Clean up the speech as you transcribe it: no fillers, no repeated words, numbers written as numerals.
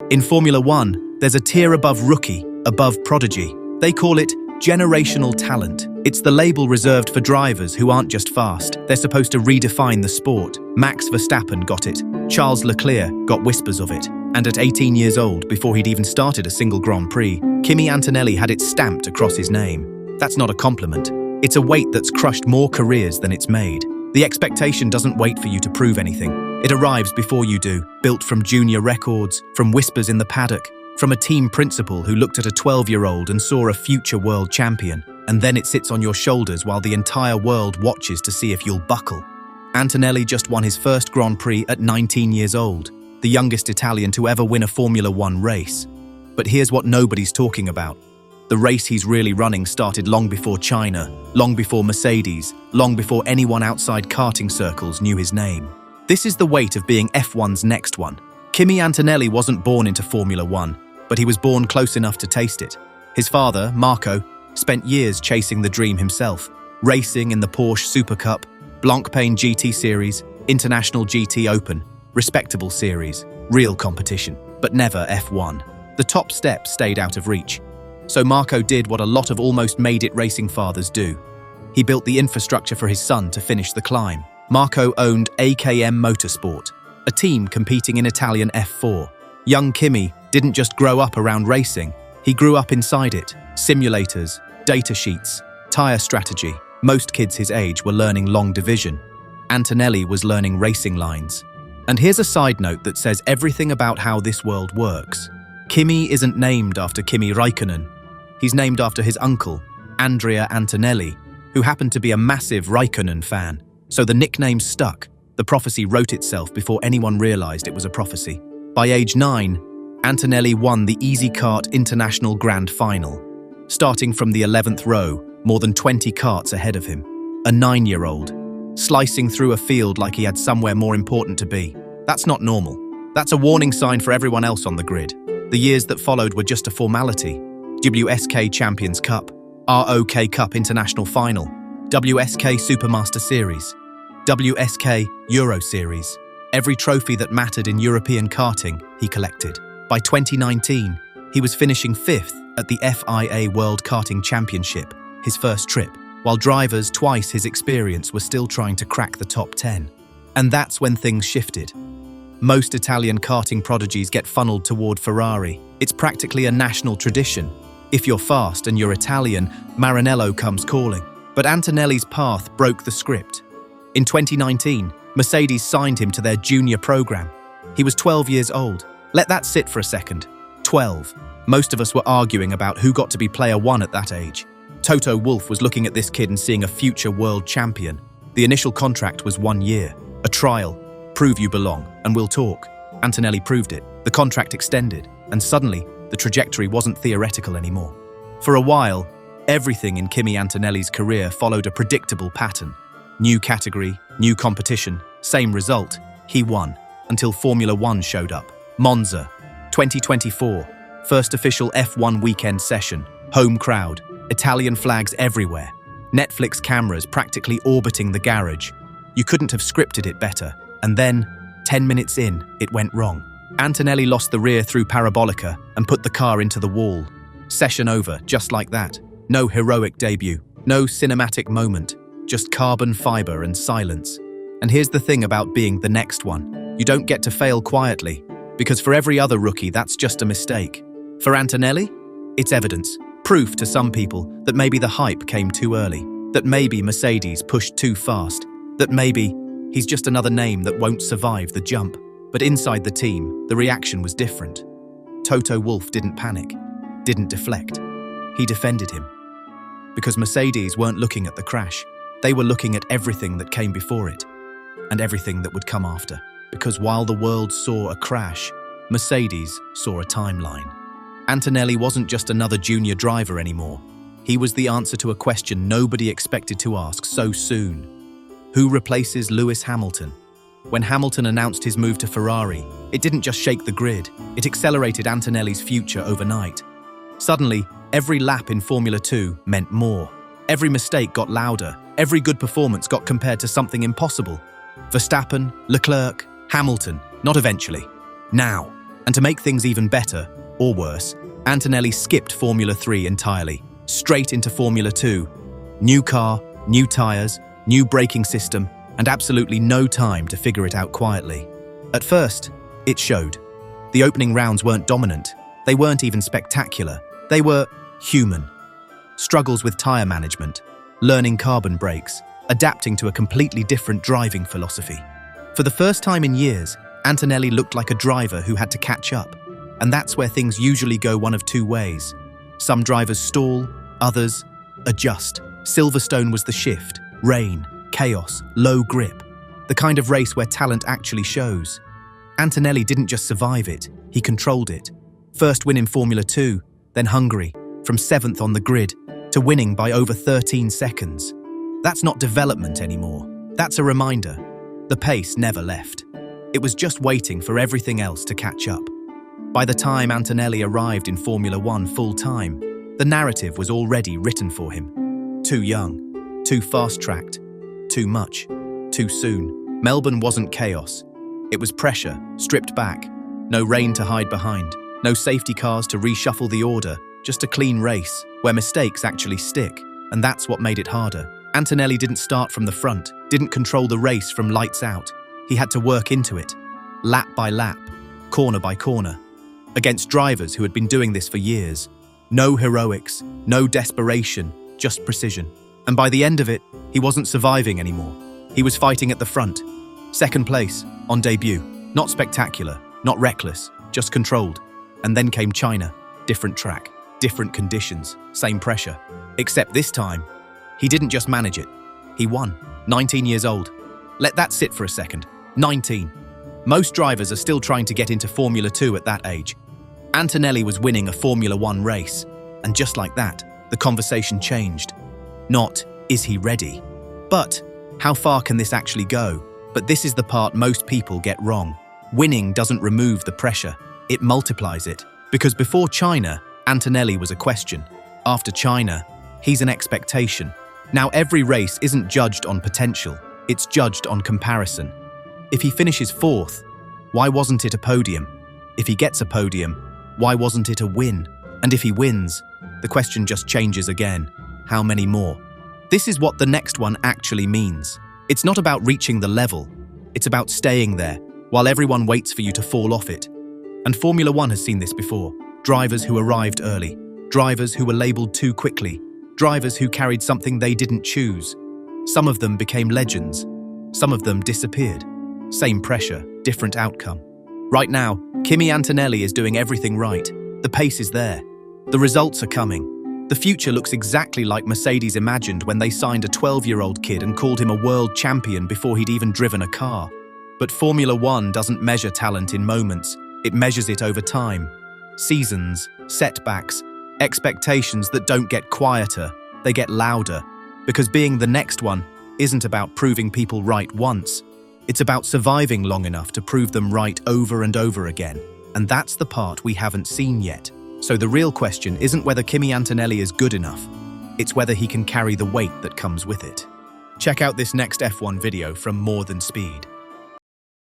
In Formula One, there's a tier above rookie, above prodigy. They call it generational talent. It's the label reserved for drivers who aren't just fast. They're supposed to redefine the sport. Max Verstappen got it. Charles Leclerc got whispers of it. And at 18 years old, before he'd even started a single Grand Prix, Kimi Antonelli had it stamped across his name. That's not a compliment. It's a weight that's crushed more careers than it's made. The expectation doesn't wait for you to prove anything. It arrives before you do, built from junior records, from whispers in the paddock, from a team principal who looked at a 12-year-old and saw a future world champion, and then it sits on your shoulders while the entire world watches to see if you'll buckle. Antonelli just won his first Grand Prix at 19 years old, the youngest Italian to ever win a Formula One race. But here's what nobody's talking about. The race he's really running started long before China, long before Mercedes, long before anyone outside karting circles knew his name. This is the weight of being F1's next one. Kimi Antonelli wasn't born into Formula One, but he was born close enough to taste it. His father, Marco, spent years chasing the dream himself, racing in the Porsche Super Cup, Blancpain GT Series, International GT Open, respectable series, real competition, but never F1. The top step stayed out of reach. So Marco did what a lot of almost made-it racing fathers do. He built the infrastructure for his son to finish the climb. Marco owned AKM Motorsport, a team competing in Italian F4. Young Kimi didn't just grow up around racing, he grew up inside it. Simulators, data sheets, tyre strategy. Most kids his age were learning long division. Antonelli was learning racing lines. And here's a side note that says everything about how this world works. Kimi isn't named after Kimi Räikkönen. He's named after his uncle, Andrea Antonelli, who happened to be a massive Räikkönen fan. So the nickname stuck. The prophecy wrote itself before anyone realized it was a prophecy. By age 9, Antonelli won the Easy Kart International Grand Final. Starting from the 11th row, more than 20 karts ahead of him. A 9-year-old, slicing through a field like he had somewhere more important to be. That's not normal. That's a warning sign for everyone else on the grid. The years that followed were just a formality. WSK Champions Cup, ROK Cup International Final, WSK Supermaster Series, WSK Euro Series. Every trophy that mattered in European karting, he collected. By 2019, he was finishing 5th at the FIA World Karting Championship, his first trip, while drivers twice his experience were still trying to crack the top 10. And that's when things shifted. Most Italian karting prodigies get funneled toward Ferrari. It's practically a national tradition. If you're fast and you're Italian, Maranello comes calling. But Antonelli's path broke the script. In 2019, Mercedes signed him to their junior program. He was 12 years old. Let that sit for a second. 12. Most of us were arguing about who got to be player one at that age. Toto Wolff was looking at this kid and seeing a future world champion. The initial contract was 1 year. A trial. Prove you belong, and we'll talk. Antonelli proved it. The contract extended, and suddenly, the trajectory wasn't theoretical anymore. For a while, everything in Kimi Antonelli's career followed a predictable pattern. New category, new competition, same result. He won, until Formula One showed up. Monza, 2024. First official F1 weekend session. Home crowd. Italian flags everywhere. Netflix cameras practically orbiting the garage. You couldn't have scripted it better. And then, 10 minutes in, it went wrong. Antonelli lost the rear through parabolica and put the car into the wall. Session over, just like that. No heroic debut, no cinematic moment, just carbon fiber and silence. And here's the thing about being the next one. You don't get to fail quietly, because for every other rookie, that's just a mistake. For Antonelli, it's evidence, proof to some people that maybe the hype came too early, that maybe Mercedes pushed too fast, that maybe he's just another name that won't survive the jump. But inside the team, the reaction was different. Toto Wolff didn't panic, didn't deflect. He defended him. Because Mercedes weren't looking at the crash. They were looking at everything that came before it, and everything that would come after. Because while the world saw a crash, Mercedes saw a timeline. Antonelli wasn't just another junior driver anymore. He was the answer to a question nobody expected to ask so soon. Who replaces Lewis Hamilton? When Hamilton announced his move to Ferrari, it didn't just shake the grid, it accelerated Antonelli's future overnight. Suddenly, every lap in Formula 2 meant more. Every mistake got louder, every good performance got compared to something impossible. Verstappen, Leclerc, Hamilton, not eventually. Now. And to make things even better, or worse, Antonelli skipped Formula 3 entirely, straight into Formula 2. New car, new tyres, new braking system, and absolutely no time to figure it out quietly. At first, it showed. The opening rounds weren't dominant. They weren't even spectacular. They were human. Struggles with tyre management, learning carbon brakes, adapting to a completely different driving philosophy. For the first time in years, Antonelli looked like a driver who had to catch up. And that's where things usually go one of two ways. Some drivers stall, others adjust. Silverstone was the shift. Rain, chaos, low grip. The kind of race where talent actually shows. Antonelli didn't just survive it, he controlled it. First win in Formula 2, then Hungary, from 7th on the grid to winning by over 13 seconds. That's not development anymore. That's a reminder. The pace never left. It was just waiting for everything else to catch up. By the time Antonelli arrived in Formula 1 full-time, the narrative was already written for him. Too young, too fast-tracked, too much, too soon. Melbourne wasn't chaos. It was pressure, stripped back. No rain to hide behind. No safety cars to reshuffle the order. Just a clean race, where mistakes actually stick. And that's what made it harder. Antonelli didn't start from the front, didn't control the race from lights out. He had to work into it, lap by lap, corner by corner, against drivers who had been doing this for years. No heroics, no desperation, just precision. And by the end of it, he wasn't surviving anymore. He was fighting at the front. Second place, on debut. Not spectacular, not reckless, just controlled. And then came China. Different track, different conditions, same pressure. Except this time, he didn't just manage it. He won. 19 years old. Let that sit for a second. 19. Most drivers are still trying to get into Formula 2 at that age. Antonelli was winning a Formula 1 race. And just like that, the conversation changed. Not, is he ready? But, how far can this actually go? But this is the part most people get wrong. Winning doesn't remove the pressure. It multiplies it. Because before China, Antonelli was a question. After China, he's an expectation. Now every race isn't judged on potential. It's judged on comparison. If he finishes 4th, why wasn't it a podium? If he gets a podium, why wasn't it a win? And if he wins, the question just changes again. How many more? This is what the next one actually means. It's not about reaching the level. It's about staying there, while everyone waits for you to fall off it. And Formula 1 has seen this before. Drivers who arrived early. Drivers who were labelled too quickly. Drivers who carried something they didn't choose. Some of them became legends. Some of them disappeared. Same pressure, different outcome. Right now, Kimi Antonelli is doing everything right. The pace is there. The results are coming. The future looks exactly like Mercedes imagined when they signed a 12-year-old kid and called him a world champion before he'd even driven a car. But Formula 1 doesn't measure talent in moments. It measures it over time. Seasons, setbacks, expectations that don't get quieter, they get louder. Because being the next one isn't about proving people right once. It's about surviving long enough to prove them right over and over again. And that's the part we haven't seen yet. So the real question isn't whether Kimi Antonelli is good enough. It's whether he can carry the weight that comes with it. Check out this next F1 video from More Than Speed.